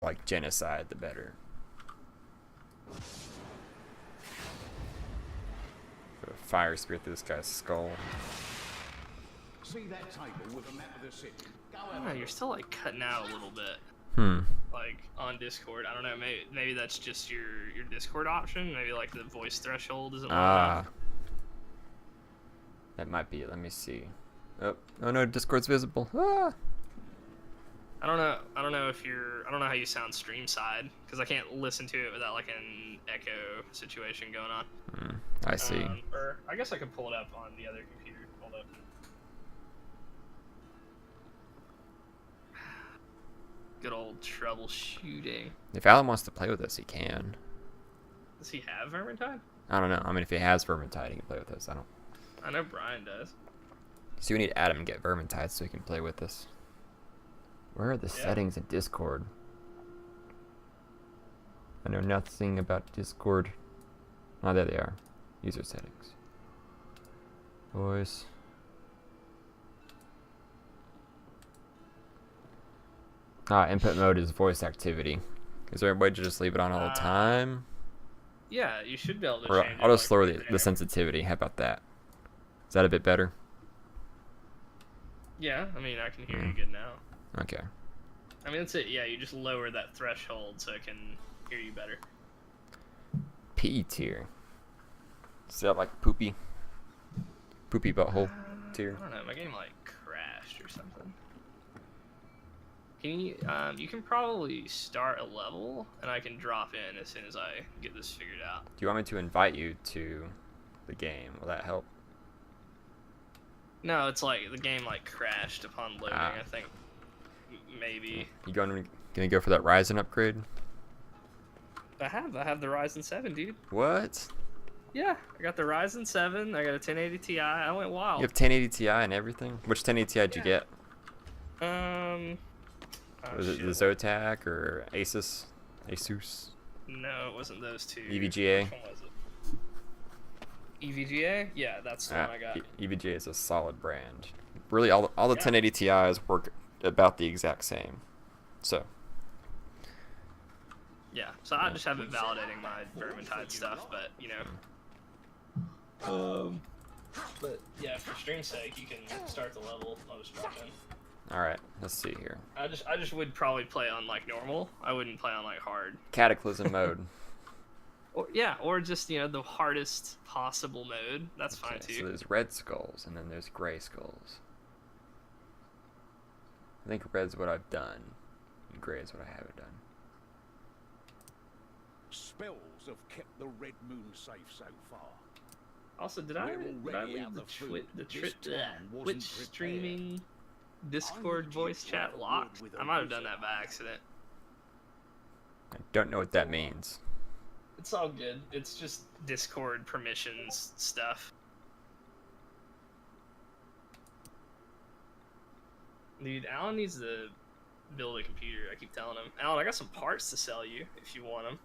like genocide, the better. Put a fire spear through this guy's skull. See that table with a map of the city? Go I don't know, you're still like cutting out a little bit. Like on Discord, I don't know. Maybe that's just your Discord option. Maybe like the voice threshold isn't low enough. That might be it. Let me see. Oh no, Discord's visible. Ah. I don't know if I don't know how you sound stream side because I can't listen to it without like an echo situation going on. I see. Or I guess I could pull it up on the other computer. Hold up. Good old troubleshooting. If Alan wants to play with us, he can. Does he have Vermintide? I don't know. I mean, if he has Vermintide, he can play with us. I know Brian does. So we need Adam to get Vermintide so he can play with us. Where are the settings in Discord? I know nothing about Discord. Oh, there they are. User settings. Voice. Input mode is voice activity. Is there a way to just leave it on all the time? Yeah, you should be able to Or change I'll it. just lower the sensitivity. How about that? Is that a bit better? Yeah, I mean, I can hear you good now. Okay. I mean, that's it. Yeah, you just lower that threshold so I can hear you better. P tier. Is that like poopy? Poopy butthole tier? I don't know. My game like crashed or something. Can you? You can probably start a level, and I can drop in as soon as I get this figured out. Do you want me to invite you to the game? Will that help? No, it's like the game like crashed upon loading. I think maybe. You gonna go for that Ryzen upgrade? I have the Ryzen 7, dude. What? Yeah, I got the Ryzen 7. I got a 1080 Ti. I went wild. You have 1080 Ti and everything? Which 1080 Ti did you get? Was it the Zotac or Asus? No, it wasn't those two. EVGA? Which one was it? EVGA? Yeah, that's the one I got. EVGA is a solid brand. Really, all the 1080 Ti's work about the exact same. So. Yeah, so I just have it validating my Vermintide stuff, but you know. But yeah, for stream's sake, you can start the level. I'll just drop in. All right, let's see here. I just would probably play on like normal. I wouldn't play on like hard. Cataclysm mode. Or just the hardest possible mode. That's fine too. So there's red skulls and then there's gray skulls. I think red's what I've done, and gray is what I haven't done. Spells have kept the Red Moon safe so far. Also, did I leave the Twitch streaming Discord voice chat locked? I might have done that by accident. I don't know what that means. It's all good. It's just Discord permissions stuff. Dude, Alan needs to build a computer. I keep telling him. Alan, I got some parts to sell you if you want them.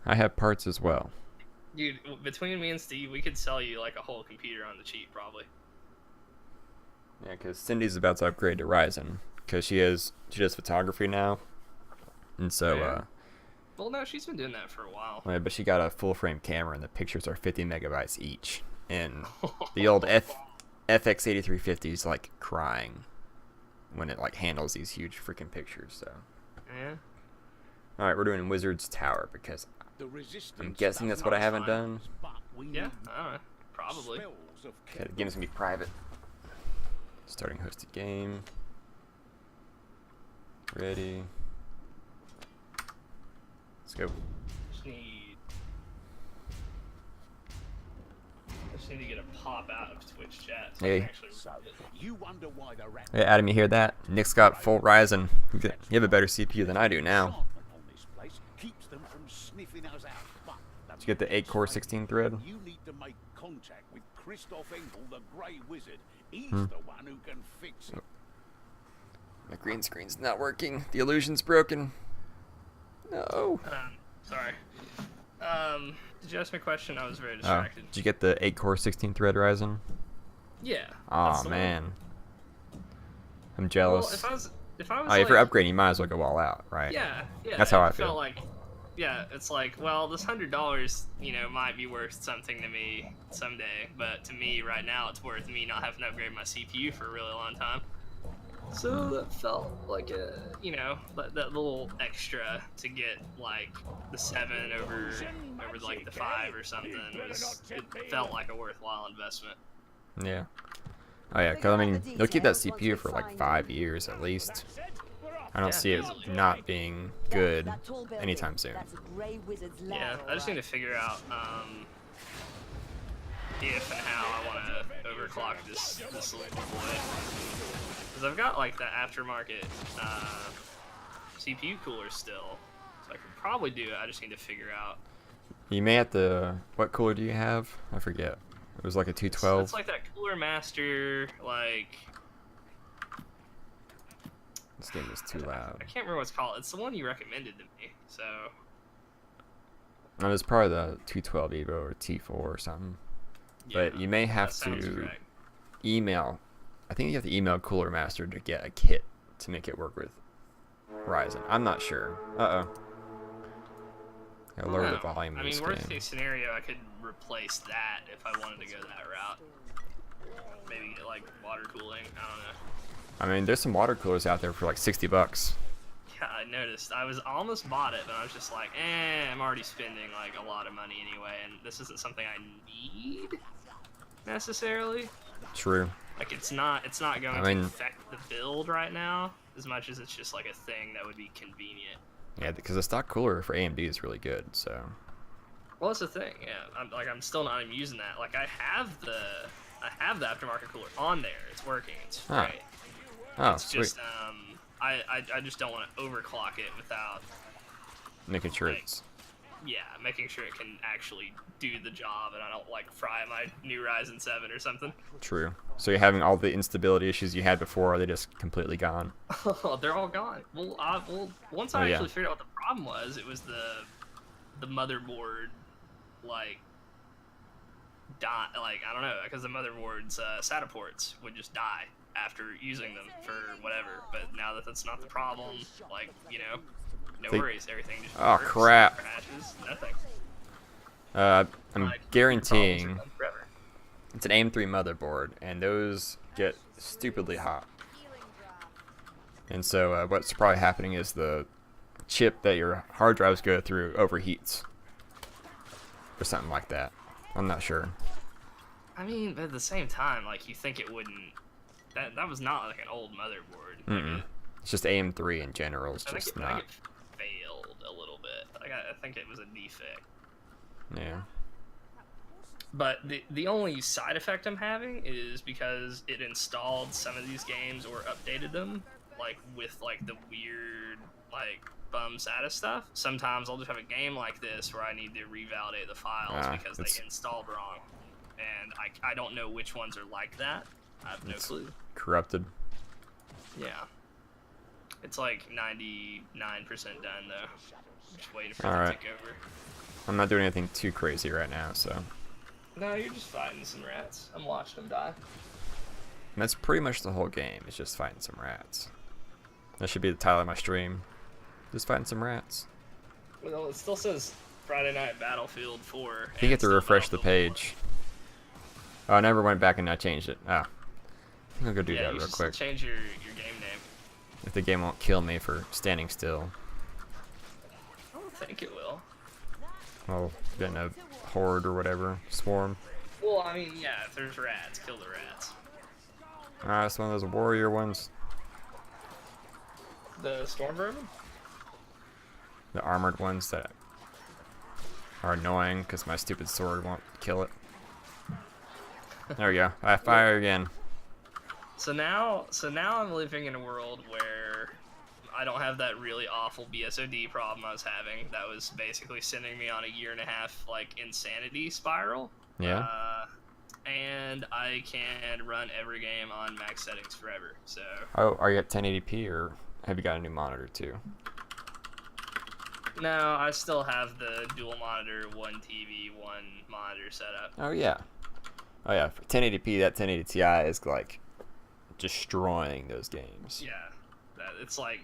I have parts as well. Dude, between me and Steve, we could sell you like a whole computer on the cheap, probably. Yeah, because Cindy's about to upgrade to Ryzen because she does photography now, and so well, no, she's been doing that for a while. Yeah, but she got a full frame camera, and the pictures are 50 megabytes each, and the old FX8350 is like crying when it like handles these huge freaking pictures. So yeah. All right, we're doing Wizard's Tower because I'm guessing that's what I haven't done. Yeah, I don't know. Probably. Okay, the game's gonna be private. Starting hosted game. Ready. Let's go. Just need to get a pop out of Twitch chat. So Hey. I can actually read it. You wonder why the rat Hey, Adam, you hear that? Nick's got full Ryzen. You have a better CPU than I do now. on this place keeps them from sniffing us out. But Did you get the 8-core 16 thread? you need to make contact with Christoph Engel, the Grey Wizard. He's the one who can fix it. My green screen's not working. The illusion's broken. No. Sorry. Did you ask me a question? I was very distracted. Did you get the 8-core 16 thread Ryzen? Yeah. Aw, that's the one. man. I'm jealous. Well, if I was Oh, if like, you're upgrading, you might as well go all out, right? yeah, That's how I it felt feel. like, yeah, it's like, well, this $100, might be worth something to me someday, but to me right now, it's worth me not having to upgrade my CPU for a really long time. So that felt like that little extra to get like the 7 over like the 5 or something it felt like a worthwhile investment. Yeah. Oh yeah, because I mean, you'll keep that CPU for like 5 years at least. I don't see it not being good anytime soon. Yeah, I just need to figure out if and how I want to overclock this little boy. Because I've got like the aftermarket CPU cooler still, so I could probably do it. I just need to figure out. You may have to. What cooler do you have? I forget. It was like a 212. It's like that Cooler Master, like. This game is too loud. I can't remember what it's called. It's the one you recommended to me. So. No, it's probably the 212 Evo or T4 or something. Yeah, but you may have to correct. email. I think you have to email Cooler Master to get a kit to make it work with Ryzen. I'm not sure. I lower the volume. I mean, worst case scenario, I could replace that if I wanted to go that route. Maybe get like water cooling. I don't know. I mean, there's some water coolers out there for like $60. Yeah, I noticed. I almost bought it, but I was just like, I'm already spending like a lot of money anyway, and this isn't something I need necessarily. True. Like it's not going to affect the build right now as much as it's just like a thing that would be convenient. Yeah, because the stock cooler for AMD is really good. So. Well, that's the thing. Yeah, I'm still not even using that. Like I have the aftermarket cooler on there. It's working. It's great. Oh, it's sweet. just I just don't want to overclock it without making sure like, it's. Yeah, making sure it can actually do the job, and I don't like fry my new Ryzen 7 or something. True. So you're having all the instability issues you had before, or are they just completely gone? They're all gone. Well, once I actually figured out what the problem was, it was the motherboard, like, I don't know, because the motherboard's SATA ports would just die after using them for whatever. But now that that's not the problem, like, no worries, everything just works, crap. crashes, nothing. I'm guaranteeing it's an AM3 motherboard, and those get stupidly hot. And so what's probably happening is the chip that your hard drives go through overheats, or something like that. I'm not sure. I mean, but at the same time, like, you think it wouldn't. That was not like an old motherboard. Like it's just AM3 in general. It's I just think not. it failed a little bit. Like, I think it was a defect. Yeah. But the only side effect I'm having is because it installed some of these games or updated them, like with like the weird like bum SATA stuff. Sometimes I'll just have a game like this where I need to revalidate the files because they installed wrong, and I don't know which ones are like that. I have no clue. Corrupted. Yeah. It's like 99% done though. Just waiting for it to take over. I'm not doing anything too crazy right now, so. No, you're just fighting some rats. I'm watching them die. And that's pretty much the whole game. It's just fighting some rats. That should be the title of my stream. Just fighting some rats. Well, it still says Friday Night Battlefield 4. I think you have to refresh the page. Oh, I never went back and I changed it. Ah. I think I'll go do that real quick. Change your game name. If the game won't kill me for standing still. I don't think it will. Well, getting a horde or whatever. Swarm. Well, I mean, yeah, if there's rats, kill the rats. Ah, it's one of those warrior ones. The storm vermin? The armored ones that are annoying because my stupid sword won't kill it. There we go. I fire again. So now I'm living in a world where I don't have that really awful BSOD problem I was having. That was basically sending me on a 1.5-year like insanity spiral. Yeah. And I can run every game on max settings forever. So. Oh, are you at 1080p or have you got a new monitor too? No, I still have the dual monitor, one TV, one monitor setup. Oh yeah. Oh yeah. For 1080p, that 1080 Ti is like destroying those games. Yeah. That it's like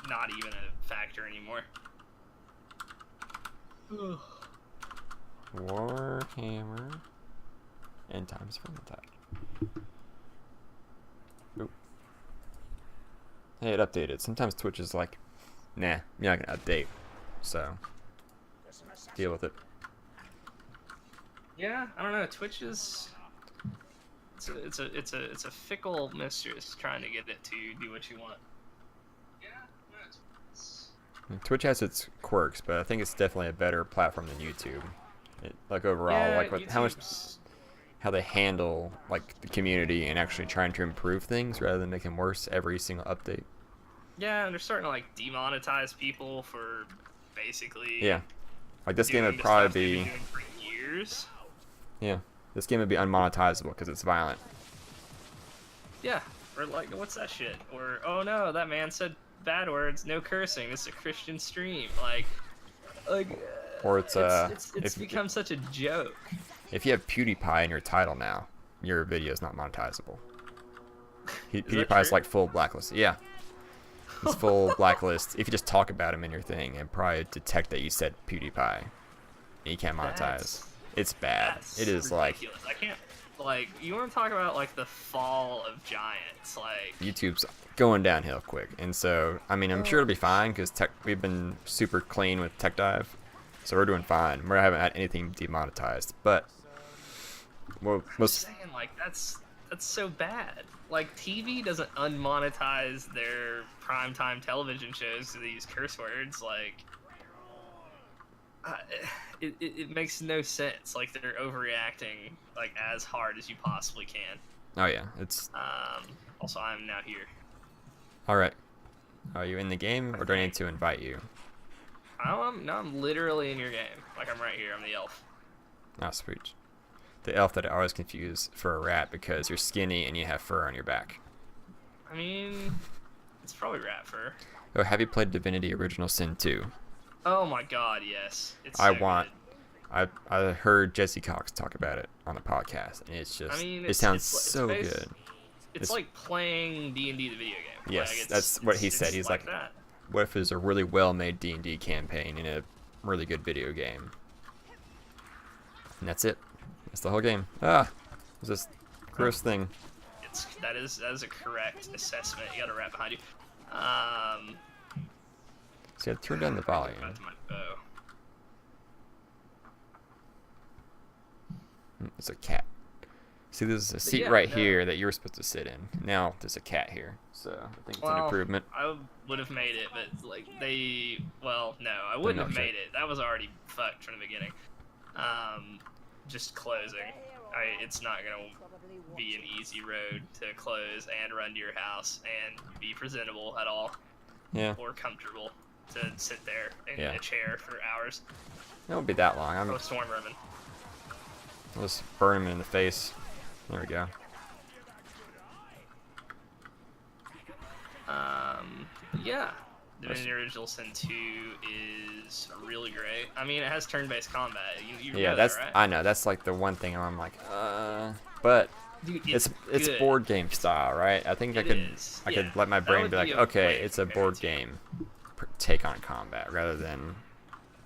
not even a factor anymore. Warhammer End Times Vermintide. Oop. Hey, it updated. Sometimes Twitch is like, nah, you're not gonna update. So deal with it. Yeah, I don't know. Twitch is it's a fickle mistress trying to get it to do what you want. Yeah, Twitch has its quirks, but I think it's definitely a better platform than YouTube. Like overall, like with how they handle like the community and actually trying to improve things rather than making worse every single update. Yeah, and they're starting to like demonetize people for basically. Yeah, like this game would probably be. For years. Yeah, this game would be unmonetizable because it's violent. Yeah, or like, what's that shit? Or, oh no, that man said bad words, no cursing. It's a Christian stream. Like, or it's become such a joke. If you have PewDiePie in your title now, your video is not monetizable. PewDiePie's like full blacklist. Yeah, it's full blacklist. If you just talk about him in your thing and probably detect that you said PewDiePie, and you can't monetize. It's bad. It is ridiculous. I can't. Like, you want to talk about like the fall of giants? Like, YouTube's going downhill quick, and so I mean, I'm sure it'll be fine because we've been super clean with Tech Dive, so we're doing fine. We haven't had anything demonetized, but I'm saying like that's so bad. Like, TV doesn't unmonetize their primetime television shows to these curse words. Like, it makes no sense. Like, they're overreacting like as hard as you possibly can. Oh yeah, it's. Also, I'm now here. All right. Are you in the game, or do I need to invite you? I'm literally in your game. Like, I'm right here. I'm the elf. Ah, sweet. The elf that I always confuse for a rat because you're skinny and you have fur on your back. I mean, it's probably rat fur. Oh, have you played Divinity Original Sin 2? Oh my god, yes. It's I heard Jesse Cox talk about it on the podcast, and it's just, it sounds so good. It's like playing D&D the video game. Yes, like that's what he said. He's like, that. what if there's a really well-made D&D campaign in a really good video game? And that's it. That's the whole game. It's this gross thing. That is a correct assessment. You got a rat behind you. See, I turned down the volume. Back to my bow. It's a cat. See, there's a seat here that you were supposed to sit in. Now there's a cat here, so I think it's an improvement. I would have made it, but like no, I wouldn't have made it. That was already fucked from the beginning. Just closing. It's not gonna be an easy road to close and run to your house and be presentable at all. Yeah. Or comfortable to sit there in a chair for hours. It won't be that long. I'll storm vermin. I'll just burn him in the face. There we go. Yeah. Divinity Original Sin 2 is really great. I mean, it has turn-based combat. You know that's that, right? I know. That's like the one thing I'm like, but Dude, it's board game style, right? I think I could let my brain be like, okay, it's a board game take on combat rather than,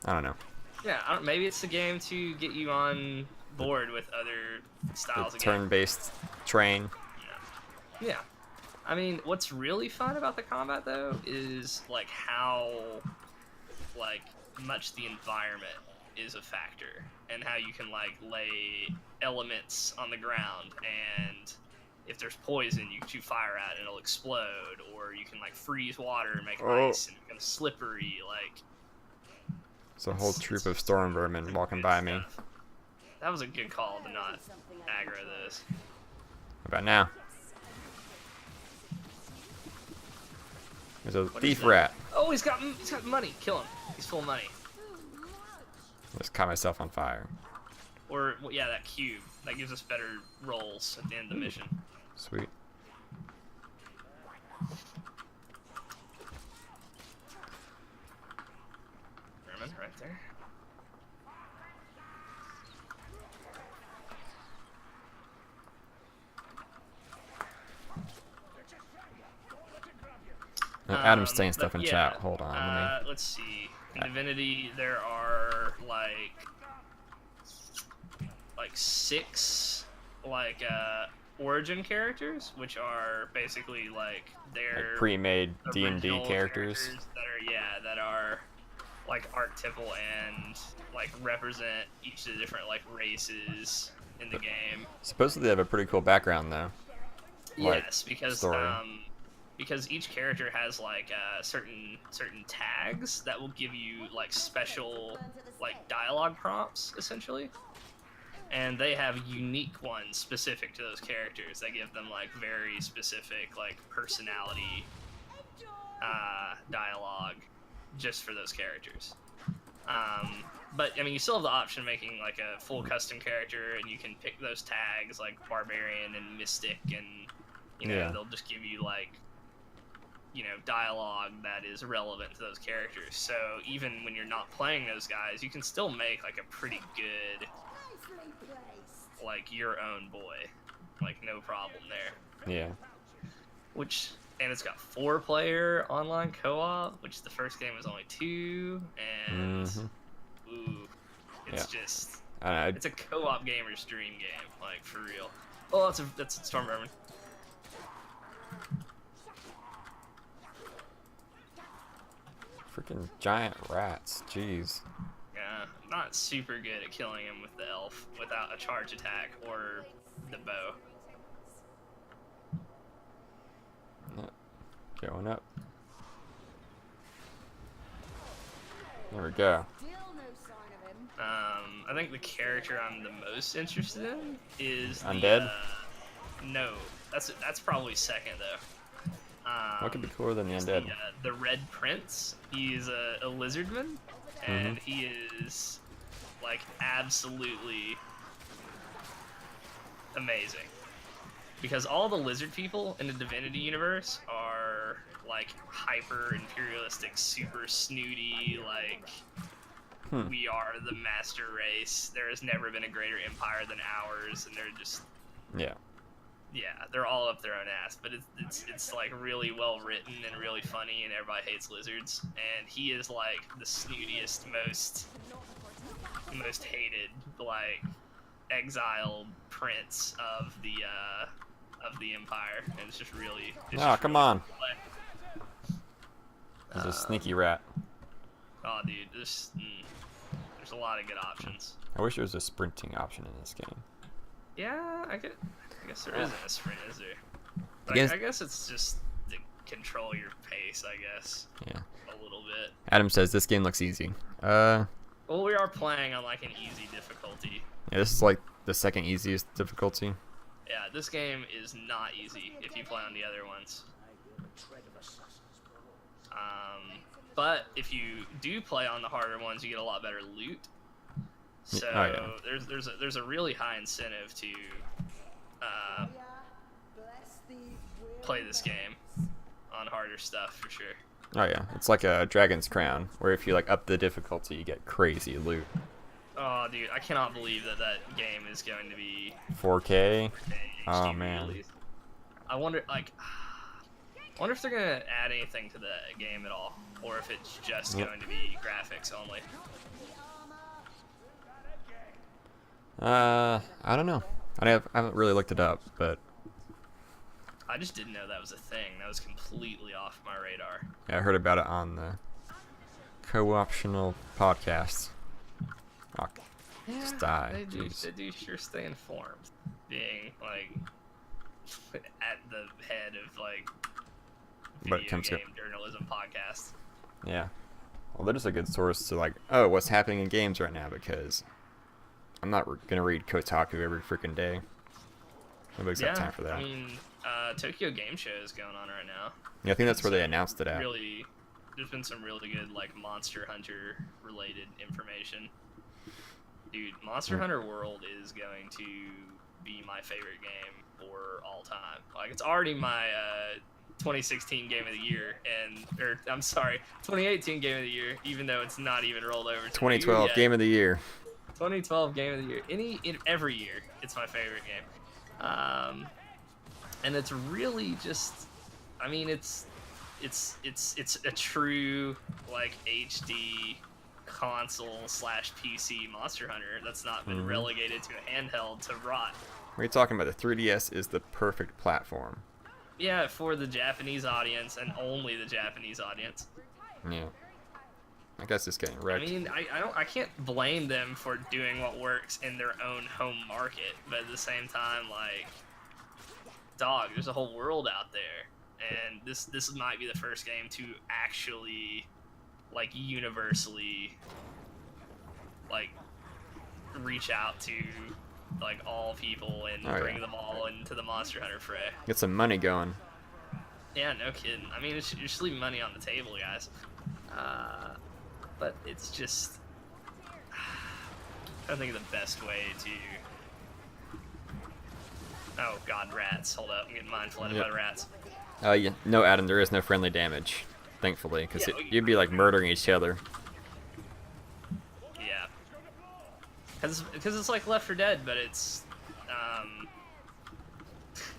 I don't know. Yeah, maybe it's the game to get you on board with other styles of turn-based train. Yeah. I mean, what's really fun about the combat though is like how like much the environment is a factor and how you can like lay elements on the ground, and if there's poison you can shoot fire at it and it'll explode, or you can like freeze water and make it ice and become slippery. Like, it's a whole troop of storm vermin walking by me. That was a good call to not aggro this. What about now? There's a thief rat. Oh, he's got money. Kill him. He's full of money. Just caught myself on fire. Or, well, yeah, that cube. That gives us better rolls at the end of the mission. Sweet. Vermin right there. Adam's saying stuff but in yeah, chat. Hold on. let's see. In Divinity, there are like 6 origin characters, which are basically like their Like pre-made D&D original characters. that are like archetypal and like represent each of the different like races in the game. Supposedly they have a pretty cool background though. Like, Yes, because story. because each character has like certain tags that will give you like special like dialogue prompts essentially, and they have unique ones specific to those characters that give them like very specific like personality dialogue just for those characters. But I mean, you still have the option of making like a full custom character, and you can pick those tags like barbarian and mystic, and you know they'll just give you like dialogue that is relevant to those characters. So even when you're not playing those guys, you can still make like a pretty good like your own boy, like no problem there. Yeah. And it's got 4-player online co-op, which the first game was only 2, and ooh, it's just it's a co-op gamer's dream game, like for real. Oh, that's a storm vermin. Freaking giant rats. Jeez. Yeah, I'm not super good at killing him with the elf without a charge attack or the bow. Going up. There we go. I think the character I'm the most interested in is Undead? No, that's probably second though. What could be cooler than the undead? The Red Prince. He's a lizardman, and he is like absolutely amazing. Because all the lizard people in the Divinity universe are like hyper imperialistic, super snooty, like we are the master race. There has never been a greater empire than ours, and they're just they're all up their own ass. But it's like really well written and really funny, and everybody hates lizards. And he is like the snootiest, most hated, like exiled prince of the empire, and it's just really. Come on! He's a sneaky rat. Oh, dude, there's a lot of good options. I wish there was a sprinting option in this game. Yeah, I guess there isn't a sprint, is there? Like, I guess it's just to control your pace, I guess. Yeah. A little bit. Adam says this game looks easy. Well, we are playing on like an easy difficulty. Yeah, this is like the second easiest difficulty. Yeah, this game is not easy if you play on the other ones. But if you do play on the harder ones, you get a lot better loot. So there's a really high incentive to play this game on harder stuff for sure. Oh yeah, it's like a Dragon's Crown, where if you like up the difficulty, you get crazy loot. Oh, dude, I cannot believe that game is going to be 4K. HD Oh man. release. I wonder if they're gonna add anything to the game at all, or if it's just going to be graphics only. I don't know. I haven't really looked it up, but I just didn't know that was a thing. That was completely off my radar. yeah, I heard about it on the co-optional podcast. Oh, just die. They do sure stay informed, being like at the head of like video game journalism podcast. Yeah. Well, they're just a good source to like, oh, what's happening in games right now, because I'm not gonna read Kotaku every freaking day. Nobody's got time for that. I mean, Tokyo Game Show is going on right now. Yeah, I think that's where they announced it at. Really, there's been some really good like Monster Hunter related information. Dude, Monster Hunter World is going to be my favorite game for all time. Like, it's already my 2016 game of the year, or I'm sorry, 2018 game of the year, even though it's not even rolled over to 2012 game of the year. 2012 game of the year. Every year, it's my favorite game. And it's really just, I mean, it's it's a true like HD console / PC Monster Hunter that's not been relegated to a handheld to rot. What are you talking about? The 3DS is the perfect platform. Yeah, for the Japanese audience and only the Japanese audience. Yeah. I guess it's getting wrecked. I mean, I can't blame them for doing what works in their own home market, but at the same time, like, dog, there's a whole world out there, and this might be the first game to actually, like, universally, like, reach out to, like, all people and bring them all into the Monster Hunter fray. Get some money going. Yeah, no kidding. I mean, you're just leaving money on the table, guys. But it's just, I don't think the best way to. Oh God, rats! Hold up, I'm getting mind flooded by the rats. Yeah, no, Adam, there is no friendly damage, thankfully, because you'd be like murdering each other. Yeah. Because it's like Left 4 Dead, but it's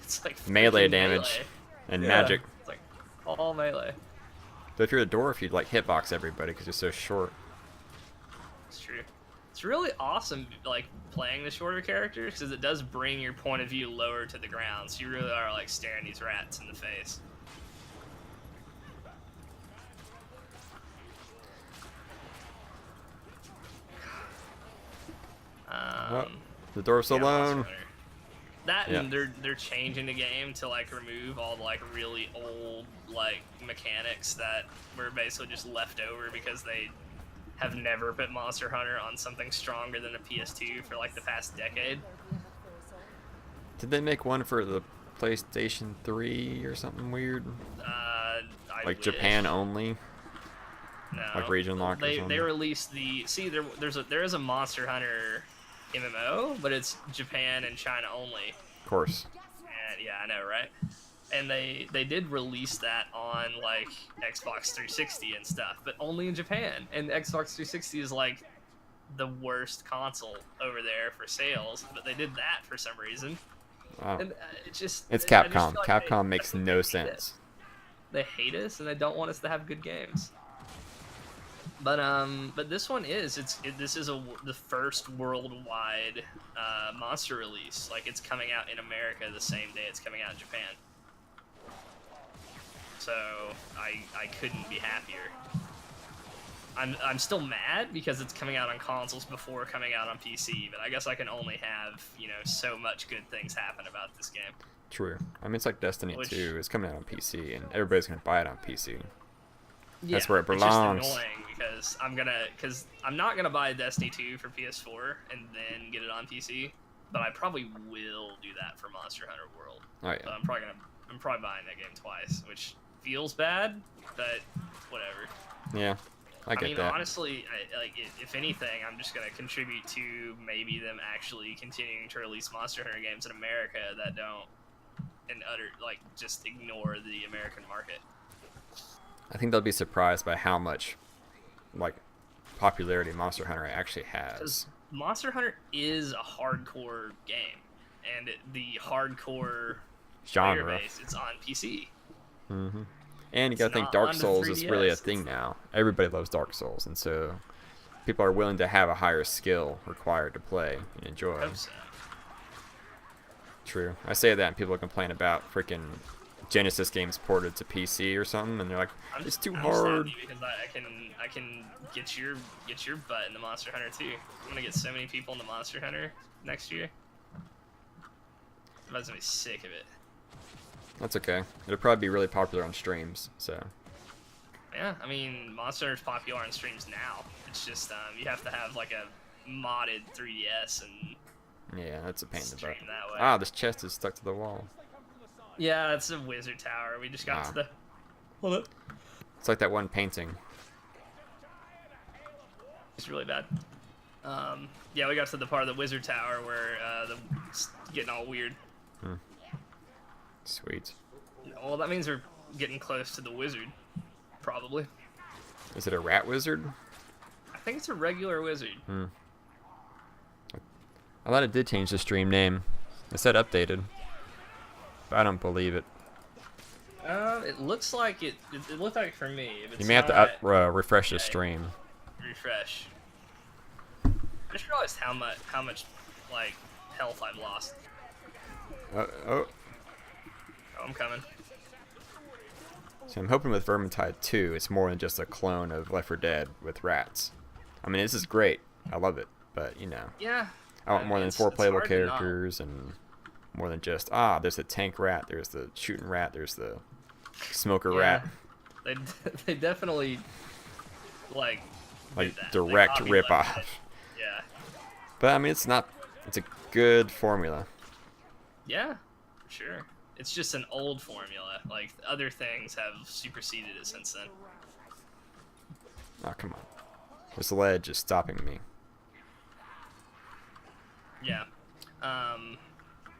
it's like melee damage melee. and magic. It's like all melee. But if you're a dwarf, you'd like hitbox everybody because you're so short. It's true. It's really awesome, like, playing the shorter characters, because it does bring your point of view lower to the ground, so you really are, like, staring these rats in the face. What? The dwarf's alone. That and they're changing the game to like remove all the like really old like mechanics that were basically just left over because they have never put Monster Hunter on something stronger than a PS2 for like the past decade. Did they make one for the PlayStation 3 or something weird? Like Japan only? No. Like region lock or something? They released the there is a Monster Hunter MMO, but it's Japan and China only. Of course. And yeah, I know, right? And they did release that on like Xbox 360 and stuff, but only in Japan. And Xbox 360 is like the worst console over there for sales, but they did that for some reason. Wow. And it's Capcom. Capcom makes no sense. They hate us and they don't want us to have good games. But this one is this is the first worldwide monster release. Like it's coming out in America the same day it's coming out in Japan. So I couldn't be happier. I'm still mad because it's coming out on consoles before coming out on PC, but I guess I can only have, you know, so much good things happen about this game. True. I mean, it's like Destiny 2. It's coming out on PC, and everybody's gonna buy it on PC. Yeah, that's where it belongs. It's just annoying because I'm not gonna buy Destiny 2 for PS4 and then get it on PC, but I probably will do that for Monster Hunter World. Oh yeah. But I'm probably buying that game twice, which feels bad, but whatever. Yeah, I get that. Honestly, if anything, I'm just gonna contribute to maybe them actually continuing to release Monster Hunter games in America that don't just ignore the American market. I think they'll be surprised by how much, like, popularity Monster Hunter actually has. Monster Hunter is a hardcore game, and the hardcore genre player base, it's on PC. Mm-hmm. And you gotta think Dark Souls is really a thing now. Everybody loves Dark Souls, and so people are willing to have a higher skill required to play and enjoy. I hope so. True. I say that and people complain about freaking Genesis games ported to PC or something, and they're like, it's too hard. Because I can get your butt into Monster Hunter too. I'm gonna get so many people into Monster Hunter next year. I'm gonna be sick of it. That's okay. It'll probably be really popular on streams, so. Yeah, I mean, Monster Hunter's popular on streams now. It's just you have to have like a modded 3DS and. Yeah, that's a pain in the butt. That way. Ah, this chest is stuck to the wall. Yeah, that's a wizard tower. We just got to the. Hold up. It's like that one painting. It's really bad. Yeah, we got to the part of the wizard tower where it's getting all weird. Sweet. Well, that means we're getting close to the wizard, probably. Is it a rat wizard? I think it's a regular wizard. I thought it did change the stream name. It said updated. But I don't believe it. It looks like it looked like for me. If it's You may have not, to refresh the okay, stream. refresh. I just realized how much like health I've lost. Oh. Oh, I'm coming. So I'm hoping with Vermintide 2, it's more than just a clone of Left 4 Dead with rats. I mean, this is great. I love it. But, you know, Yeah. I want more than 4 it's playable hard to not. characters and more than just, there's the tank rat, there's the shooting rat, there's the smoker Yeah. rat. They definitely like Like, did that. direct They copied Left 4 ripoff. Dead. Yeah. But, I mean, it's a good formula. Yeah, for sure. It's just an old formula. Like, other things have superseded it since then. Oh, come on. This ledge is stopping me. Yeah.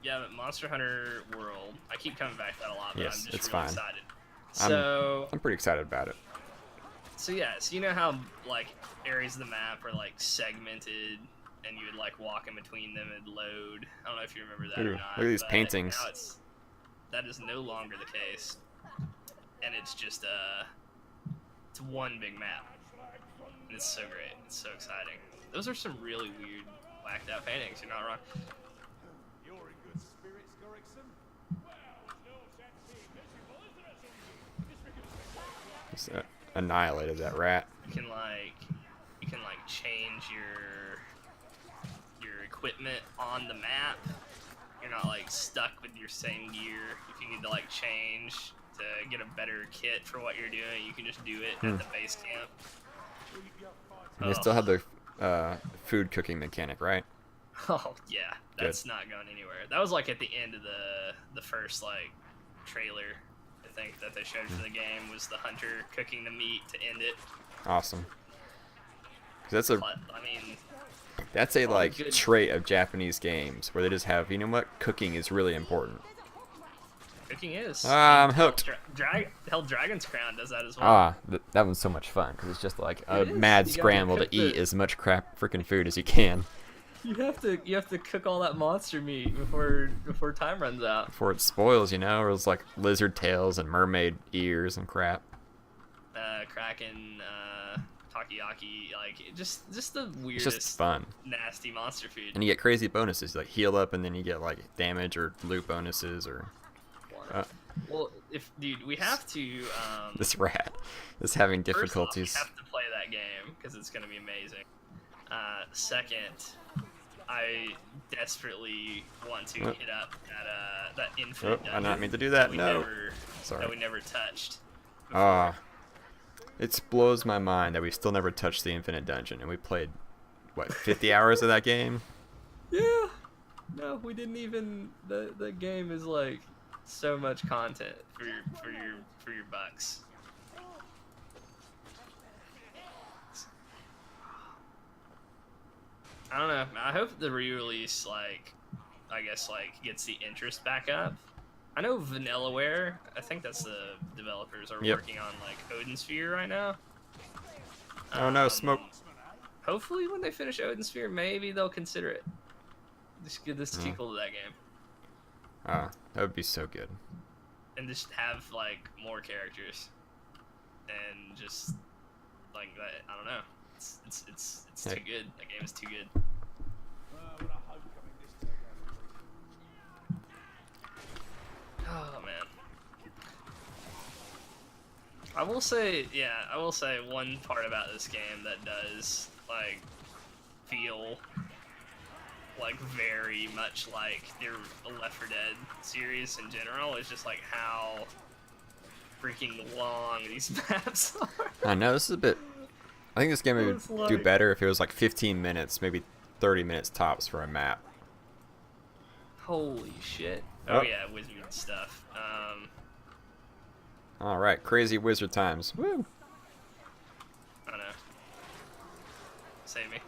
Yeah, but Monster Hunter World, I keep coming back to that a lot, but Yes, I'm just it's really fine. excited. So, I'm pretty excited about it. so you know how, like, areas of the map are, like, segmented, and you would, like, walk in between them and load? I don't know if you remember that or Ooh, not. look at these but paintings. Now that is no longer the case. And it's just, it's one big map. And it's so great. It's so exciting. Those are some really weird, whacked out paintings, you're not wrong. You're in good spirits, Gregson? Just annihilated that rat. You can change your equipment on the map. You're not like stuck with your same gear. If you need to like change to get a better kit for what you're doing, you can just do it at the base camp. And they still have the food cooking mechanic, right? Oh yeah, that's not going anywhere. That was like at the end of the first like trailer, I think, that they showed for the game, was the hunter cooking the meat to end it. Awesome. 'Cause But, I mean, that's a like good. trait of Japanese games where they just have, you know what, cooking is really important. cooking is. I'm hooked. Hell, Dragon's Crown does that as well. That one's so much fun because it's just like a It is. mad You gotta scramble to cook eat the- as much crap freaking food as you can You have to cook all that monster meat before time runs out. before it spoils, you know, or it's like lizard tails and mermaid ears and crap. Kraken, takoyaki, like just the It's weirdest, just fun. nasty monster food. And you get crazy bonuses, like heal up, and then you get like damage or loot bonuses or Well, we have to. this rat is having First off, difficulties. we have to play that game because it's gonna be amazing. Second, I desperately want to hit up that infinite dungeon. I not mean to do that. we No. never, Sorry. that we never touched. It blows my mind that we still never touched the infinite dungeon, and we played what 50 hours of that game. Yeah. No, we didn't even. The game is like so much content for your bucks. I don't know. I hope the re-release gets the interest back up. I know Vanillaware, I think that's the developers, are Yep. working on like Odin Sphere right now. Oh no, smoke! Hopefully when they finish Odin Sphere, maybe they'll consider it. Just give this sequel to that game. That would be so good. And just have like more characters. And just like that, I don't know. It's too Hey. good. That game is too good. Oh man. I will say one part about this game that does like feel like very much like the Left 4 Dead series in general is just like how freaking long these maps are. I know this is a bit. I think this game would It's do like- better if it was like 15 minutes, maybe 30 minutes tops for a map. Holy shit. Oh. Oh yeah, wizard stuff. All right, crazy wizard times. Woo! I don't know. Save me.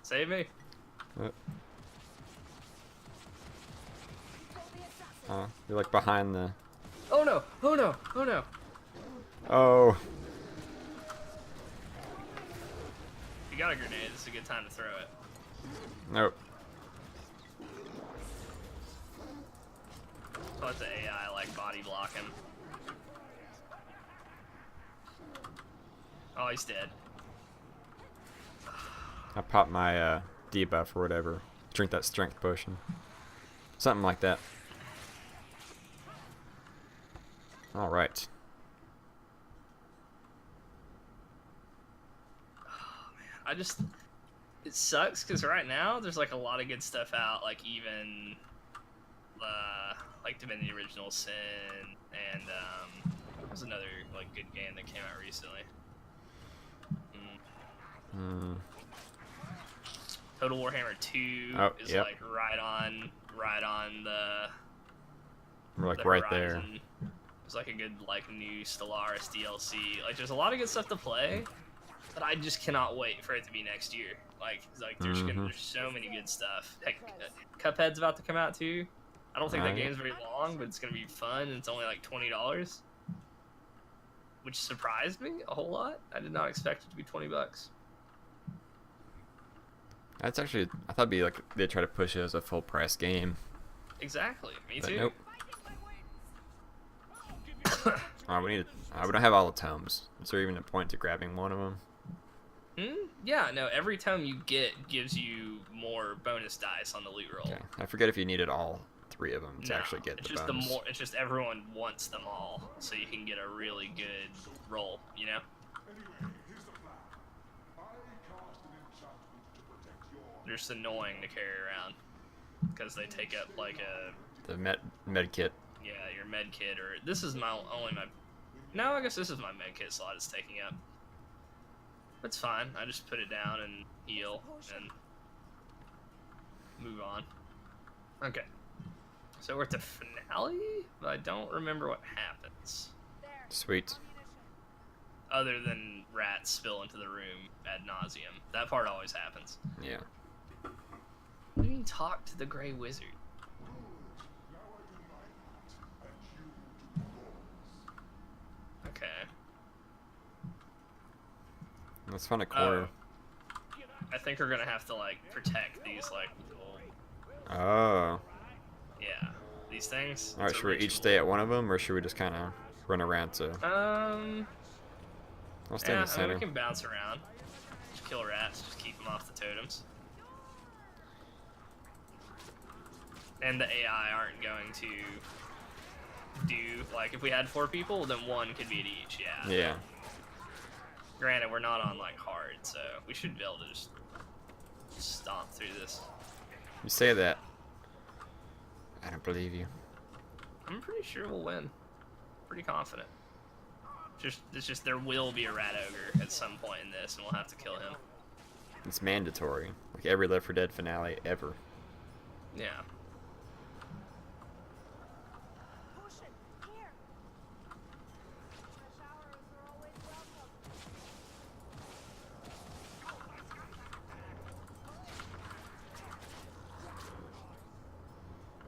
Save me. You're like behind the. Oh no! Oh no! Oh no! Oh. If you got a grenade, this is a good time to throw it. Nope. I'll let the AI like body block him. Oh, he's dead. I popped my debuff or whatever. Drink that strength potion. Something like that. Alright. It sucks because right now there's like a lot of good stuff out, like even like Divinity Original Sin, and there was another like good game that came out recently. Total Warhammer 2 is like right on the We're like the right horizon. there. It's like a good like new Stellaris DLC. Like there's a lot of good stuff to play, but I just cannot wait for it to be next year. Like there's so many good stuff. Heck, Cuphead's about to come out too. I don't think that game's very long, but it's gonna be fun. And it's only like $20, which surprised me a whole lot. I did not expect it to be $20. That's actually, I thought it'd be like they try to push it as a full price game. Exactly, me But too. nope. We don't have all the tomes. Is there even a point to grabbing one of them? Yeah, no. Every tome you get gives you more bonus dice on the loot roll. Okay. I forget if you needed all 3 of them to actually get it's the just bonus. It's just everyone wants them all, so you can get a really good roll. You know. They're just annoying to carry around because they take up like The med kit. yeah, your med kit, or this is no, I guess this is my med kit slot it's taking up. That's fine. I just put it down and heal and move on. Okay. So we're at the finale, but I don't remember what happens. Sweet. Other than rats spill into the room ad nauseum. That part always happens. Yeah. What do you mean talk to the Grey Wizard? Okay. Let's find a corner. I think we're gonna have to like protect these like little, Oh. yeah, these things. Alright, should we each stay at one of them, or should we just kind of run around to... I'll stay in the center. We can bounce around. Just kill rats, just keep them off the totems. And the AI aren't going to do, like, if we had 4 people, then 1 could be at each, yeah. Yeah. Granted, we're not on, like, hard, so we should be able to just stomp through this. You say that. I don't believe you. I'm pretty sure we'll win. Pretty confident. It's just there will be a rat ogre at some point in this, and we'll have to kill him. It's mandatory. Like every Left 4 Dead finale ever. Yeah.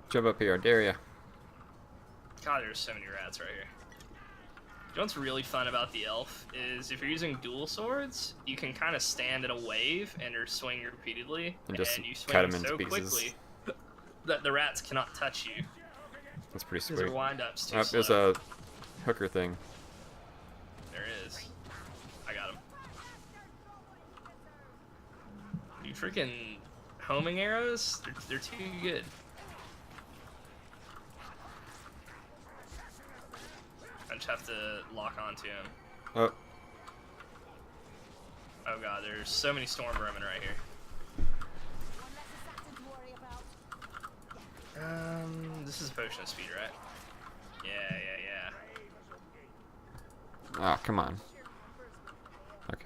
Jump up here, I dare ya. God, there's so many rats right here. You know what's really fun about the elf is if you're using dual swords, you can kind of stand at a wave and or swing repeatedly, And just you cut swing 'em into so pieces. quickly that the rats cannot touch you. That's pretty Because their sweet. wind-up's too There's slow. a hooker thing. There is. I got him. Dude, freaking homing arrows, they're too good. I just have to lock onto him. Oh, Oh god, there's so many storm vermin right here. This is a potion of speed, right? Yeah. ah, come on. Okay.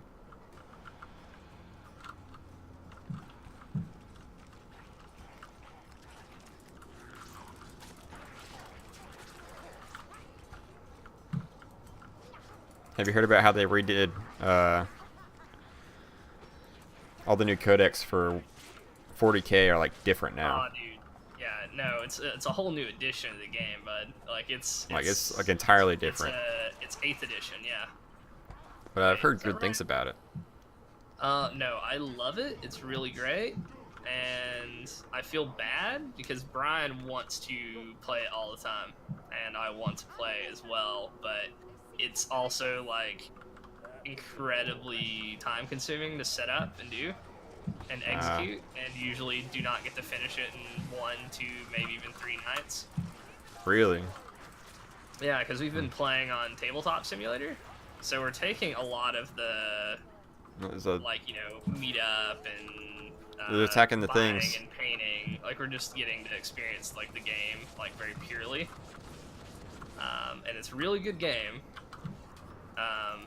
Have you heard about how they redid all the new codecs for 40K are like different now? Oh, dude. Yeah, no, it's a whole new edition of the game, bud. Like it's like entirely different. It's 8th edition, yeah. But I've heard Is that good things about it. No, I love it. It's really great, and I feel bad because Brian wants to play it all the time, and I want to play as well. But it's also like incredibly time consuming to set up and do and execute, and usually do not get to finish it in 1, 2, maybe even 3 nights. Really? Yeah, because we've been playing on Tabletop Simulator, so we're taking a lot of the like, you know, meet up and they're attacking the buying things and painting. Like, we're just getting to experience like the game like very purely, and it's a really good game.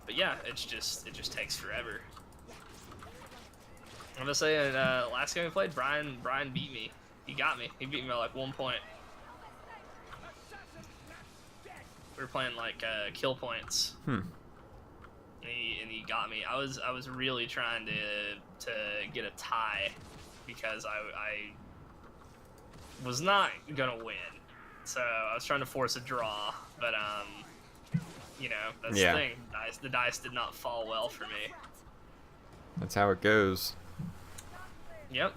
But yeah, it just takes forever. I'm gonna say, last game we played, Brian beat me. He got me. He beat me by like 1 point. We were playing like kill points. And he got me. I was really trying to get a tie because I was not gonna win. So I was trying to force a draw, but you know, that's the thing. The dice did not fall well for me. That's how it goes. Yep.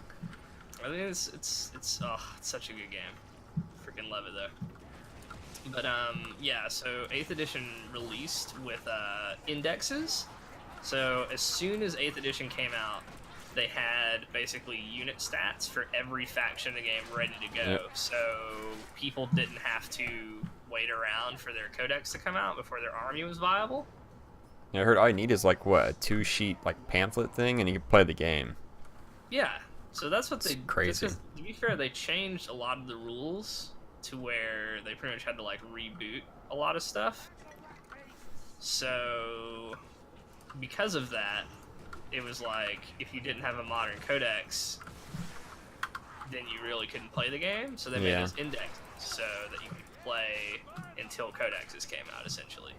I think it's such a good game. Freaking love it though. But yeah, so 8th edition released with indexes. So as soon as 8th edition came out, they had basically unit stats for every faction in the game ready to go. Yep. So people didn't have to wait around for their codex to come out before their army was viable. Yeah, I heard all you need is like what, a 2-sheet like pamphlet thing, and you can play the game. Yeah, so that's what It's they. crazy. To be fair, they changed a lot of the rules to where they pretty much had to like reboot a lot of stuff. So because of that, it was like if you didn't have a modern codex, then you really couldn't play the game. So they made this index so that you could play until codexes came out, essentially.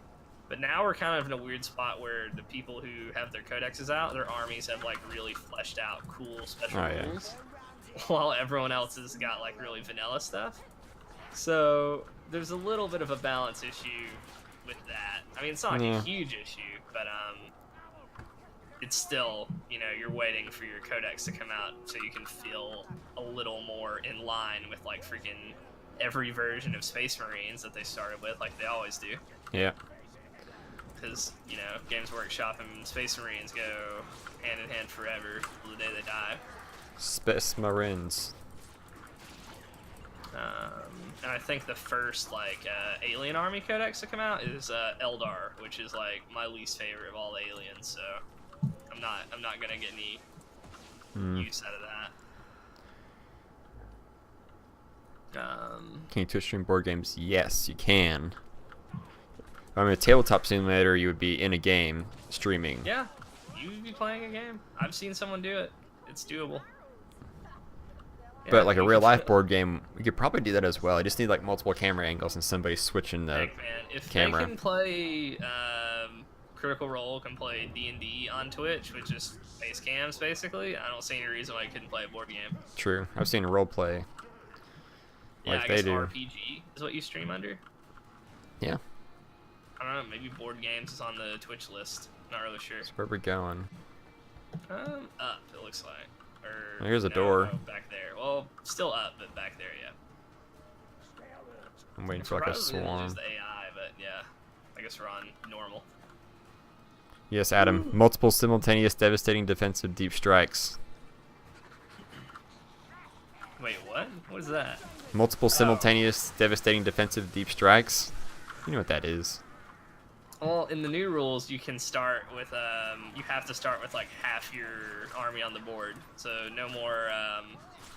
But now we're kind of in a weird spot where the people who have their codexes out, their armies have like really fleshed out cool special rules, while everyone else has got like really vanilla stuff. So there's a little bit of a balance issue with that. I mean, it's not like a huge issue, but it's still, you know, you're waiting for your codex to come out so you can feel a little more in line with like freaking every version of Space Marines that they started with, like they always do. Yeah. Because, you know, Games Workshop and Space Marines go hand in hand forever till the day they die. Space Marines. And I think the first like alien army codex to come out is Eldar, which is like my least favorite of all the aliens. So I'm not gonna get any use out of that. Can you Twitch stream board games? Yes, you can. I mean, a tabletop simulator, you would be in a game streaming. Yeah, you would be playing a game. I've seen someone do it. It's doable. But like a real life board game, we could probably do that as well. I just need like multiple camera angles and somebody switching the Heck, man, if camera. they can play Critical Role, can play D&D on Twitch with just face cams, basically, I don't see any reason why I couldn't play a board game. True. I've seen role play. Yeah, Like I they guess do. RPG is what you stream under. Yeah. I don't know, maybe board games is on the Twitch list. Not really sure. That's where we're going. Up, it looks like. Or, Here's a door. No, back there. Well, still up, but back there, yeah. I'm waiting for like a Surprisingly, swarm. Just the AI, but yeah. I guess we're on normal. Yes, Adam. Multiple simultaneous devastating defensive deep strikes. Wait, what? What is that? Multiple simultaneous devastating defensive deep strikes. You know what that is. Well, in the new rules, you can start with, you have to start with like half your army on the board. So no more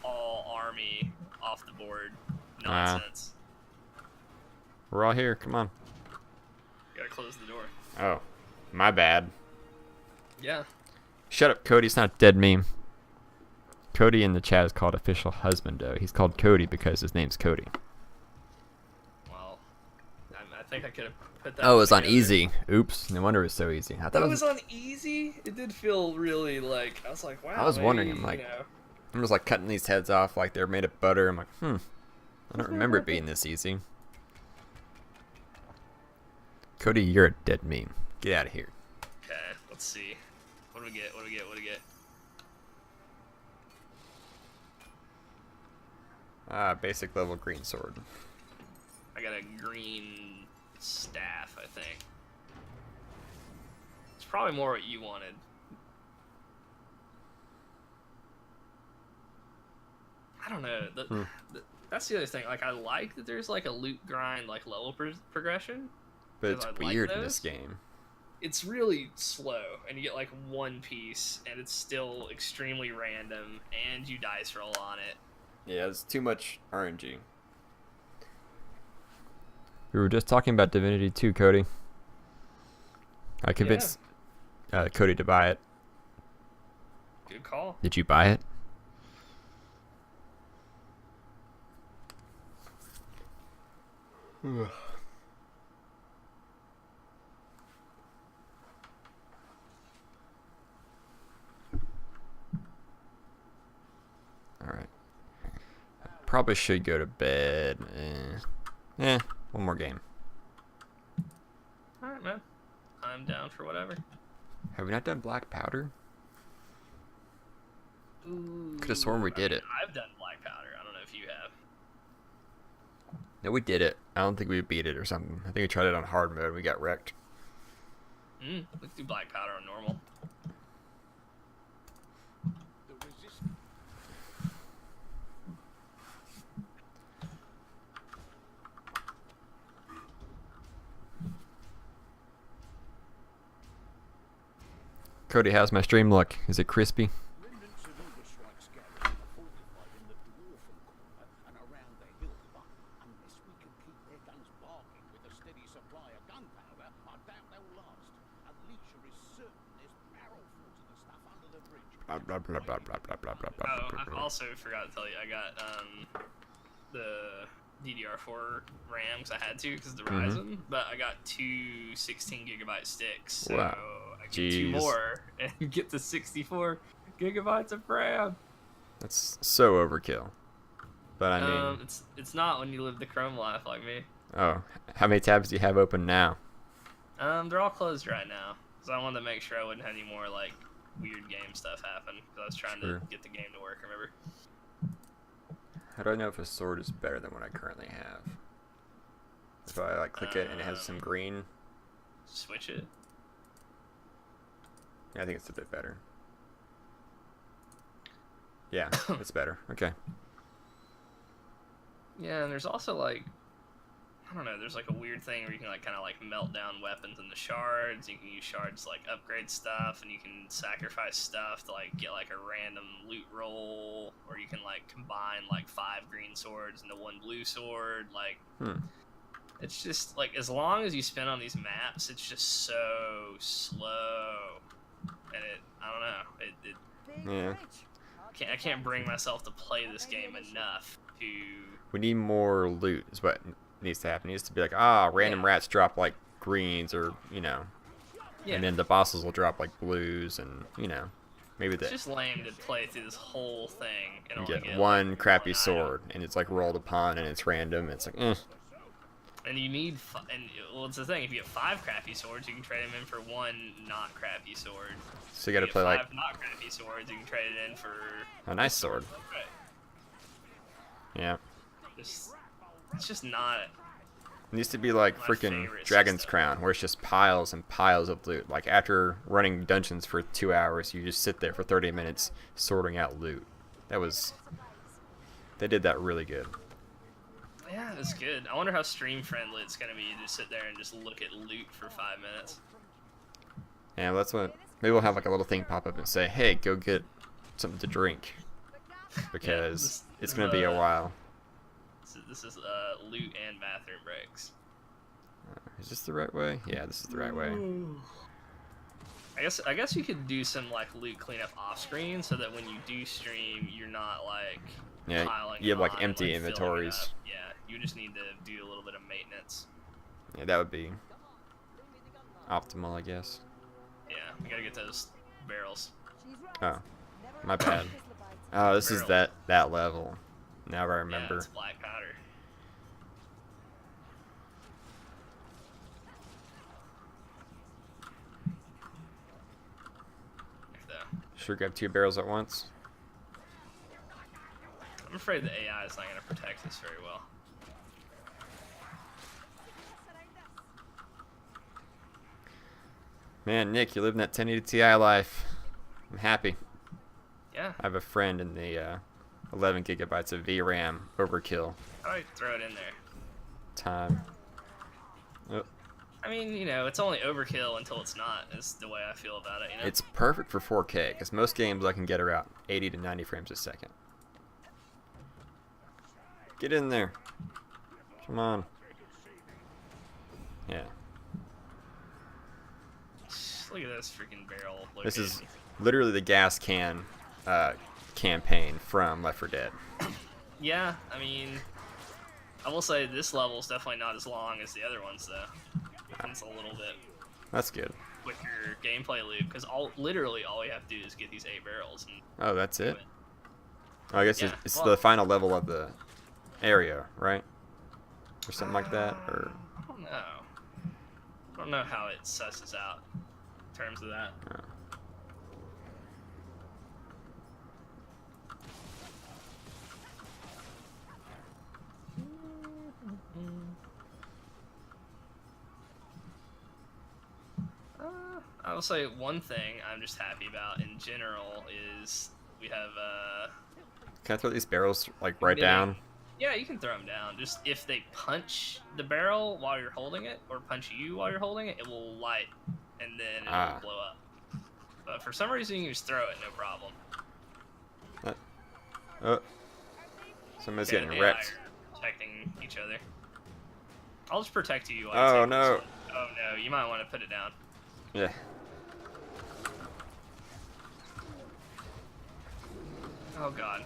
all army off the board nonsense. We're all here. Come on. You gotta close the door. Oh, my bad. Yeah. Shut up, Cody. It's not a dead meme. Cody in the chat is called official husband, though. He's called Cody because his name's Cody. Well, I think I could have put that. Oh, it was on together. easy. Oops. No wonder it was so easy. I thought It was on easy. It did feel really like, I was like, wow. I was wondering, I'm maybe, like, you know. I'm just like cutting these heads off like they're made of butter. I'm like, I don't remember it being this easy. Cody, you're a dead meme. Get out of here. Okay, let's see. What do we get? What do we get? What do we get? Basic level green sword. I got a green staff, I think. It's probably more what you wanted. I don't know. That's the other thing. Like, I like that there's like a loot grind, like level progression. But it's 'cause I weird like in this those. game. It's really slow, and you get like one piece, and it's still extremely random, and you dice roll on it. Yeah, it's too much RNG. We were just talking about Divinity 2, Cody. I convinced Cody to buy it. Good call. Did you buy it? Alright. Probably should go to bed. One more game. Alright, man. I'm down for whatever. Have we not done Black Powder? Ooh, Could have sworn we did it. I've done Black Powder. I don't know if you have. No, we did it. I don't think we beat it or something. I think we tried it on hard mode and we got wrecked. Let's do Black Powder on normal. The resistance. Cody, how's my stream look? Is it crispy? Remnants of Uberstrike scattered and fortified in the dwarfen corner and around the hill, but unless we can keep their guns barking with a steady supply of gunpowder, I doubt they'll last. Alicia is certain there's barrelfuls of the stuff under the bridge. Blah, blah, blah, blah, blah, blah, blah, blah, Oh, blah, I blah. also forgot to tell you, I got the DDR4 RAM because I had to because the Ryzen, but I got two 16 gigabyte sticks, so Wow. I get two Jeez. more and get the 64 gigabytes of RAM. That's so overkill. But I mean, It's not when you live the Chrome life like me. oh, how many tabs do you have open now? They're all closed right now because I wanted to make sure I wouldn't have any more like weird game stuff happen because I was trying Sure. to get the game to work. Remember? How do I know if a sword is better than what I currently have? If I like click it and it has some green, Switch it. I think it's a bit better. Yeah, it's better. Okay. Yeah, and there's also like, I don't know, there's like a weird thing where you can like kind of like melt down weapons into shards. You can use shards to like upgrade stuff, and you can sacrifice stuff to like get like a random loot roll, or you can like combine like 5 green swords into 1 blue sword. Like, it's just like as long as you spend on these maps, it's just so slow, and I don't know, Yeah. I can't bring myself to play this game enough to. We need more loot is what needs to happen. It needs to be like, random rats drop like greens or, Yeah. and then the bosses will drop like blues and, maybe It's that. just lame to play through this whole thing and You only get get one like, crappy one sword and it's like rolled upon and it's random. It's like, And you need, well, it's the thing. If you get 5 crappy swords, you can trade them in for 1 not crappy sword. So you gotta get play like 5 not crappy swords, you can trade it in for a nice sword. Right. Yeah. It's just not. It needs to be like My freaking favorite Dragon's system. Crown, where it's just piles and piles of loot. Like after running dungeons for 2 hours, you just sit there for 30 minutes sorting out loot. They did that really good. Yeah, it's good. I wonder how stream friendly it's gonna be to just sit there and just look at loot for 5 minutes. And that's what maybe we'll have like a little thing pop up and say, "Hey, go get something to drink," because it's gonna be a while. This is loot and bathroom breaks. Is this the right way? Yeah, this is the right way. I guess you could do some like loot cleanup off screen so that when you do stream, you're not like Yeah, piling you have it like on empty and, like, filling it inventories. up. Yeah, you just need to do a little bit of maintenance. Yeah, that would be optimal, I guess. Yeah, we gotta get those barrels. Oh, my bad. Oh, this is that level. Now I Yeah, remember. it's black powder. Sure, grab 2 barrels at once. I'm afraid the AI is not gonna protect us very well. Man, Nick, you live in that 1080 Ti life. I'm happy. Yeah. I have a friend in the 11 gigabytes of VRAM overkill I'd throw it in there. time. Oh, I mean, you know, it's only overkill until it's not, is the way I feel about it, you know? it's perfect for 4K, because most games I can get around 80 to 90 frames a second. Get in there. Come on. Yeah. Look at this freaking barrel. This is location. literally the gas can campaign from Left 4 Dead. Yeah, I mean, I will say this level is definitely not as long as the other ones, though. It's a little bit That's good. quicker gameplay loop, because literally all we have to do is get these 8 barrels. And Oh, that's it? Oh, I guess Yeah, it's well- the final level of the area, right? Or something like that? Or I don't know. I don't know how it susses out in terms of that. I will say one thing I'm just happy about in general is we have can I throw these barrels like right Maybe. down? yeah, you can throw them down. Just if they punch the barrel while you're holding it, or punch you while you're holding it, it will light and then it will blow up. But for some reason, you can just throw it, no problem. Oh, somebody's Okay, getting the AI wrecked. are protecting each other. I'll just protect you while Oh, you take this no. one. Oh no, you might want to put it down. Yeah. Oh god.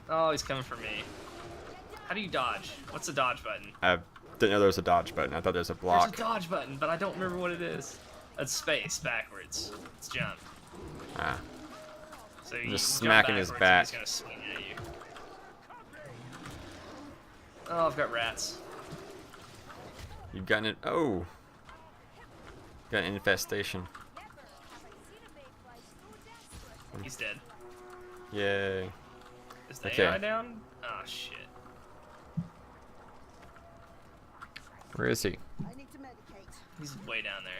Oh, he's coming for me. How do you dodge? What's the dodge button? I didn't know there was a dodge button. I thought there was a block. There's a dodge button, but I don't remember what it is. That's space backwards. It's jump. Ah. So you Just jump smacking his backwards back. and he's gonna swing at you. Oh, I've got rats. You've gotten it. Oh. Got an infestation. He's dead. Yay. Is the Okay. AI down? Oh shit. Where is he? I need to medicate. He's way down there.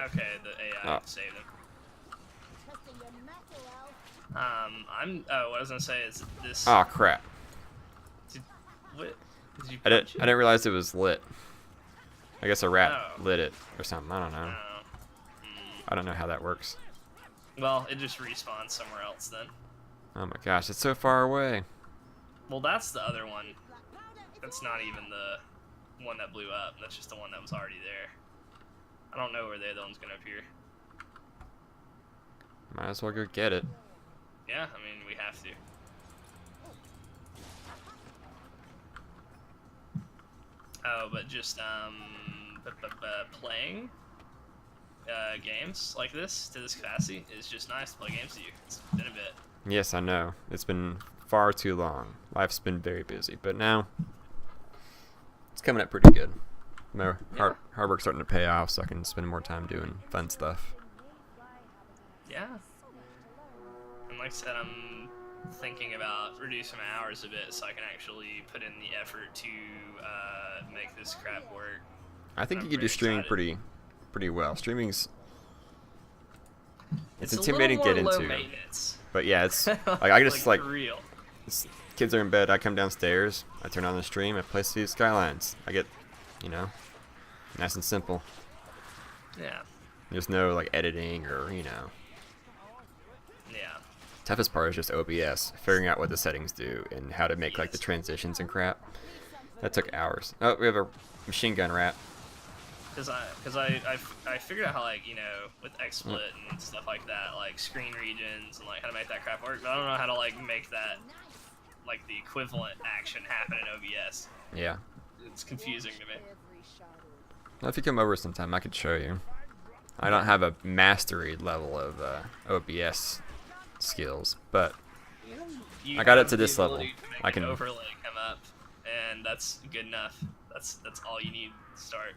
Okay, the AI Oh. saved him. Testing your metal, Al. Oh, what I was gonna say is this. Oh, crap. What? Did you I punch didn't realize it was lit. I guess a rat Oh. lit it or something. I don't know. Oh. I don't know how that works. Well, it just respawns somewhere else then. Oh my gosh, it's so far away. Well, that's the other one. That's not even the one that blew up. That's just the one that was already there. I don't know where the other one's gonna appear. Might as well go get it. Yeah, I mean, we have to. Oh, but just playing games like this to this capacity is just nice to play games with you. It's been a bit. Yes, I know. It's been far too long. Life's been very busy, but now it's coming up pretty good. My hard work's starting to pay off, so I can spend more time doing fun stuff. Yeah. And like I said, I'm thinking about reducing my hours a bit so I can actually put in the effort to make this crap work. I think I'm you could do very streaming excited. pretty well. Streaming's it's a intimidating to little get more low into, maintenance. but yeah, it's like I just like for real. kids are in bed. I come downstairs. I turn on the stream. I play Cities Skylines. I get, nice and simple. Yeah. There's no like editing or Yeah. Toughest part is just OBS, figuring out what the settings do and how to make like the transitions and crap. That took hours. Oh, we have a machine gun rat. Because I figured out how, like, with XSplit and stuff like that, like screen regions and like how to make that crap work, but I don't know how to like make that like the equivalent action happen in OBS. Yeah. It's confusing to me. Every shadow. Well, if you come over sometime, I could show you. I don't have a mastery level of OBS skills, but You I got it have to the this level. ability to make I an can- overlay come up, and that's good enough. That's all you need to start.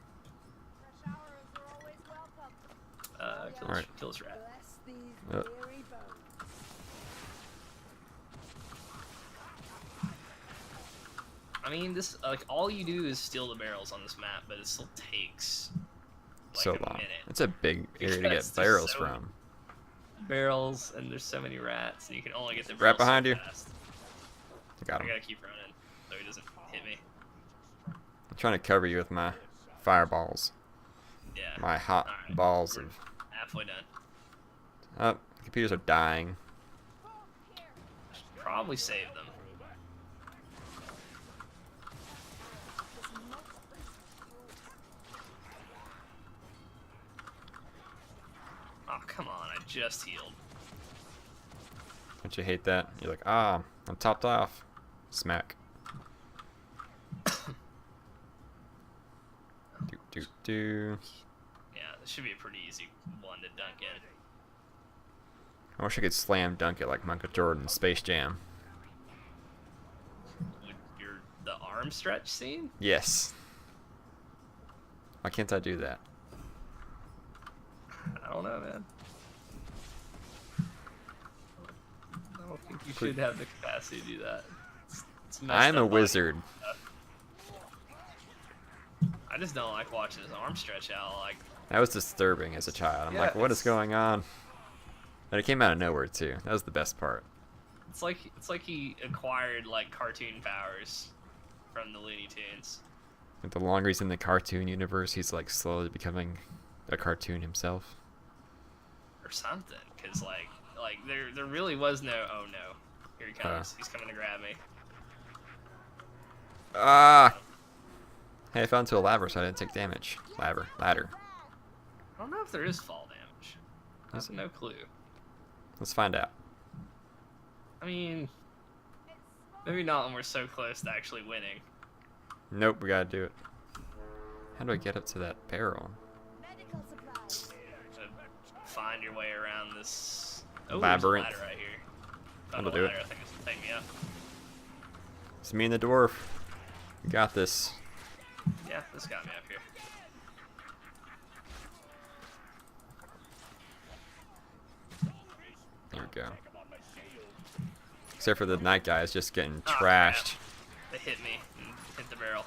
Fresh hours are always welcome. Kill, Alright. kill this rat. Bless these Yep. weary bones. I mean, this like all you do is steal the barrels on this map, but it still takes like So a long. minute. It's a big area to Because get there's barrels so from. Barrels, and there's so many rats, and you can only get the Right barrels behind so you. fast. Got I him. gotta keep running so he doesn't hit me. I'm trying to cover you with my fireballs. Yeah. My hot Alright, balls we're of. halfway done. Oh, the computers are dying. Should probably save them. Oh, come on, I just healed. Don't you hate that? You're like, ah, I'm topped off. Smack. do. Yeah, this should be a pretty easy one to dunk in. I wish I could slam dunk it like Michael Jordan in Space Jam. The arm stretch scene? Yes. Why can't I do that? I don't know, man. I don't think you should have the capacity to do that. It's messed I'm a up wizard. I just don't like watching his arm stretch out. Like, That was disturbing as a child. I'm Yeah, like, what is it's- going on? And it came out of nowhere too. That was the best part. it's like he acquired like cartoon powers from the Looney Tunes But the longer he's in the cartoon universe, he's like slowly becoming a cartoon himself. or something. Cause like there really was no. Oh no, here he comes. He's coming to grab me. Ah! Hey, I fell into a ladder, so I didn't take damage. Ladder. I don't know if there is fall damage. I have no clue. Let's find out. I mean, maybe not when we're so close to actually winning. Nope, we gotta do it. How do I get up to that barrel? Medical supplies. To find your way around this Labyrinth. There's a ladder right here. Found That'll a do ladder, it. I think it's gonna take me up. It's me and the dwarf. We got this. Yeah, this got me up here. There we go. Except for the night guys just getting Oh, trashed. They hit me and hit the barrel.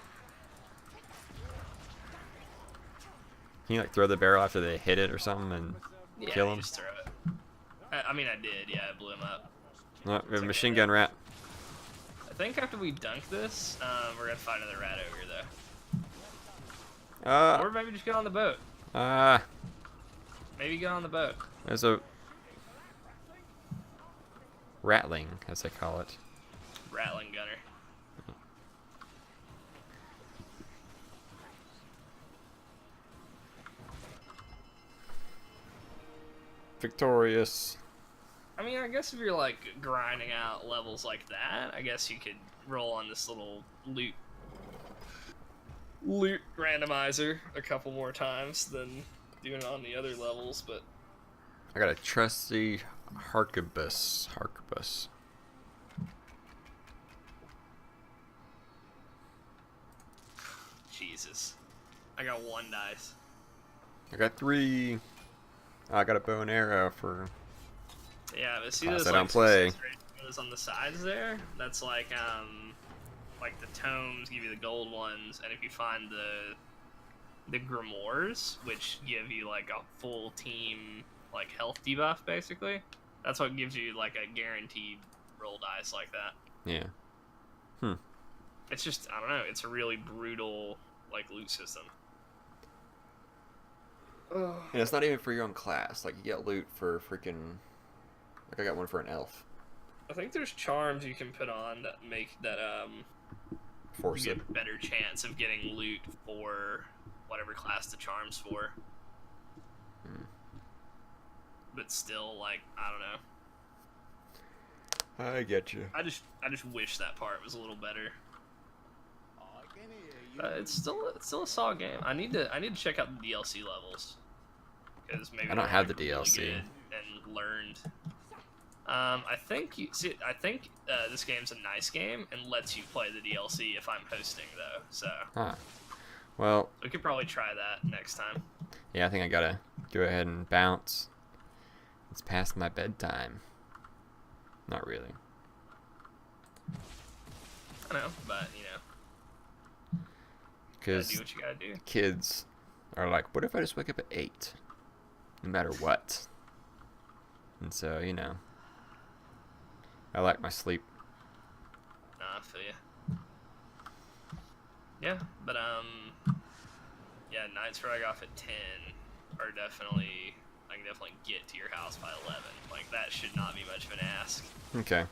Can you like throw the barrel after they hit it or something and Yeah, kill you them? just throw it. I mean, I did. Yeah, I blew him up. Oh, we have a machine gun rat. I think after we dunk this, we're gonna find another rat over here, though. Or maybe just get on the boat. Maybe get on the boat. There's a ratling, as they call it. Rattling gunner. Victorious. I mean, I guess if you're like grinding out levels like that, I guess you could roll on this little loot randomizer a couple more times than doing it on the other levels, but I got a trusty harquebus. Jesus. I got 1 dice. I got 3. I got a bow and arrow for. Yeah, but see Class those I like don't play. those on the sides there? That's like the tomes give you the gold ones, and if you find the grimoires, which give you like a full team like health debuff basically, that's what gives you like a guaranteed roll dice like that. Yeah. It's just, I don't know, it's a really brutal like loot system. And it's not even for your own class. Like, you get loot for freaking. Like, I got one for an elf. I think there's charms you can put on that make that Force you it. get a better chance of getting loot for whatever class the charm's for. But still, like, I don't know. I get you. I just wish that part was a little better. I can hear you. It's still a solid game. I need to check out the DLC levels because maybe I don't they're, have like, the really DLC. good and learned. I think this game's a nice game and lets you play the DLC if I'm hosting though. So Huh. Well, we could probably try that next time. yeah, I think I gotta go ahead and bounce. It's past my bedtime. Not really. I know, but you know, Gotta Because do what you gotta do. kids are like, what if I just wake up at 8? No matter what. And so, you know, I like my sleep. Nah, I feel ya. Yeah, but yeah, nights where I get off at 10 are definitely, I can definitely get to your house by 11. Like, that should not be much of an ask. Okay.